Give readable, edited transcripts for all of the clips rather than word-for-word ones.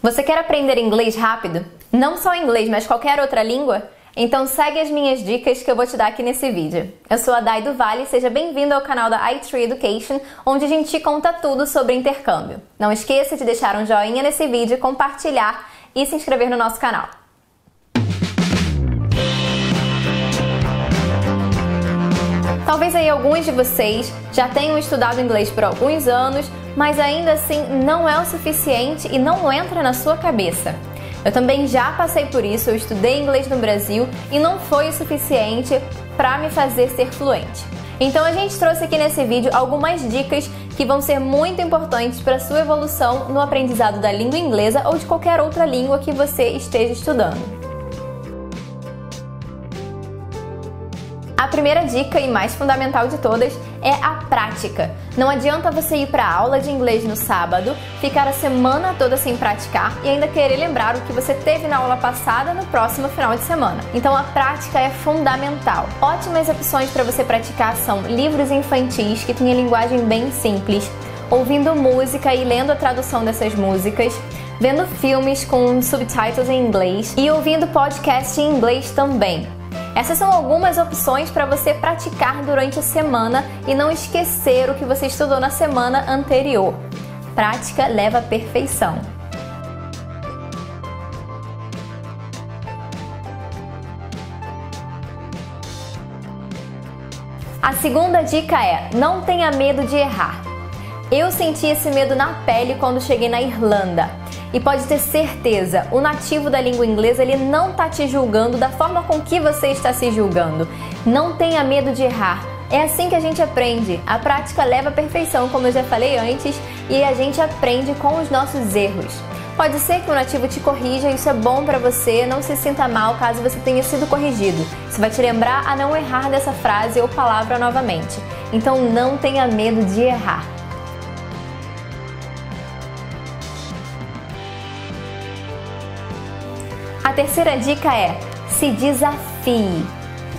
Você quer aprender inglês rápido? Não só inglês, mas qualquer outra língua? Então segue as minhas dicas que eu vou te dar aqui nesse vídeo. Eu sou a Dai do Vale, seja bem-vindo ao canal da iTree Education, onde a gente te conta tudo sobre intercâmbio. Não esqueça de deixar um joinha nesse vídeo, compartilhar e se inscrever no nosso canal. Talvez aí alguns de vocês já tenham estudado inglês por alguns anos, mas ainda assim não é o suficiente e não entra na sua cabeça. Eu também já passei por isso, eu estudei inglês no Brasil e não foi o suficiente para me fazer ser fluente. Então a gente trouxe aqui nesse vídeo algumas dicas que vão ser muito importantes para a sua evolução no aprendizado da língua inglesa ou de qualquer outra língua que você esteja estudando. A primeira dica e mais fundamental de todas é a prática. Não adianta você ir para a aula de inglês no sábado, ficar a semana toda sem praticar e ainda querer lembrar o que você teve na aula passada no próximo final de semana. Então a prática é fundamental. Ótimas opções para você praticar são livros infantis que têm a linguagem bem simples, ouvindo música e lendo a tradução dessas músicas, vendo filmes com subtitles em inglês e ouvindo podcast em inglês também. Essas são algumas opções para você praticar durante a semana e não esquecer o que você estudou na semana anterior. Prática leva à perfeição. A segunda dica é: não tenha medo de errar. Eu senti esse medo na pele quando cheguei na Irlanda. E pode ter certeza, o nativo da língua inglesa ele não está te julgando da forma com que você está se julgando. Não tenha medo de errar. É assim que a gente aprende. A prática leva à perfeição, como eu já falei antes, e a gente aprende com os nossos erros. Pode ser que o nativo te corrija, isso é bom para você, não se sinta mal caso você tenha sido corrigido. Isso vai te lembrar a não errar dessa frase ou palavra novamente. Então não tenha medo de errar. A terceira dica é: se desafie.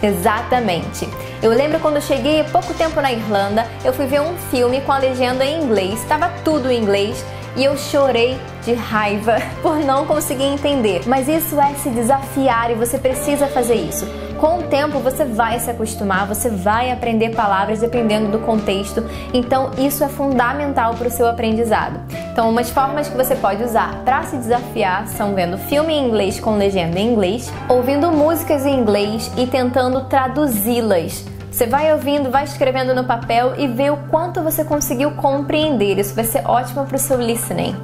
Exatamente. Eu lembro quando eu cheguei há pouco tempo na Irlanda, eu fui ver um filme com a legenda em inglês, estava tudo em inglês e eu chorei de raiva por não conseguir entender. Mas isso é se desafiar e você precisa fazer isso. Com o tempo você vai se acostumar, você vai aprender palavras dependendo do contexto, então isso é fundamental para o seu aprendizado. Então umas formas que você pode usar para se desafiar são vendo filme em inglês com legenda em inglês, ouvindo músicas em inglês e tentando traduzi-las. Você vai ouvindo, vai escrevendo no papel e vê o quanto você conseguiu compreender, isso vai ser ótimo para o seu listening.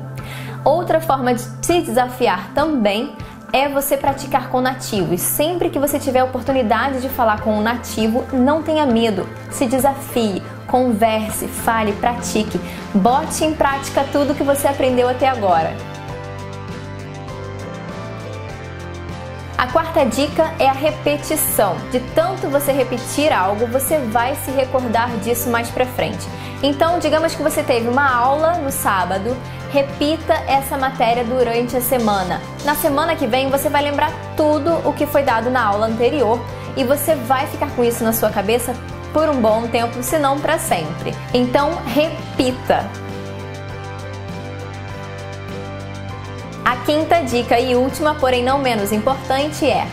Outra forma de se desafiar também é você praticar com nativos. Sempre que você tiver a oportunidade de falar com um nativo, não tenha medo, se desafie, converse, fale, pratique, bote em prática tudo que você aprendeu até agora. A quarta dica é a repetição. De tanto você repetir algo, você vai se recordar disso mais pra frente. Então, digamos que você teve uma aula no sábado, repita essa matéria durante a semana. Na semana que vem, você vai lembrar tudo o que foi dado na aula anterior e você vai ficar com isso na sua cabeça por um bom tempo, se não para sempre. Então, repita. A quinta dica e última, porém não menos importante, é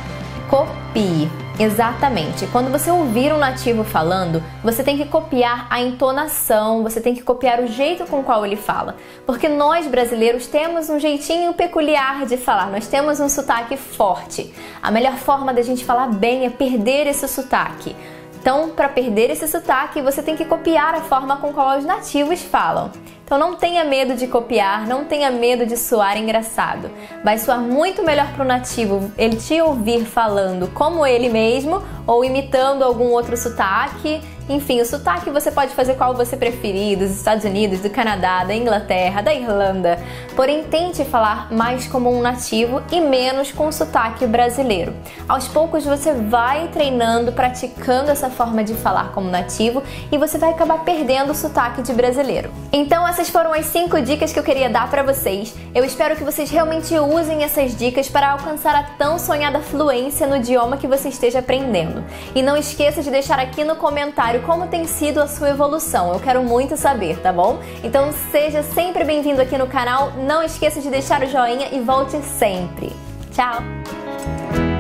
copie. Exatamente. Quando você ouvir um nativo falando, você tem que copiar a entonação, você tem que copiar o jeito com o qual ele fala. Porque nós brasileiros temos um jeitinho peculiar de falar, nós temos um sotaque forte. A melhor forma da gente falar bem é perder esse sotaque. Então, para perder esse sotaque, você tem que copiar a forma com qual os nativos falam. Então não tenha medo de copiar, não tenha medo de soar engraçado. Vai soar muito melhor para o nativo ele te ouvir falando como ele mesmo ou imitando algum outro sotaque. Enfim, o sotaque você pode fazer qual você preferir, dos Estados Unidos, do Canadá, da Inglaterra, da Irlanda. Porém, tente falar mais como um nativo e menos com o sotaque brasileiro. Aos poucos você vai treinando, praticando essa forma de falar como nativo e você vai acabar perdendo o sotaque de brasileiro. Então essas foram as 5 dicas que eu queria dar para vocês. Eu espero que vocês realmente usem essas dicas para alcançar a tão sonhada fluência no idioma que você esteja aprendendo. E não esqueça de deixar aqui no comentário comentário como tem sido a sua evolução. Eu quero muito saber, tá bom? Então seja sempre bem-vindo aqui no canal. Não esqueça de deixar o joinha e volte sempre. Tchau!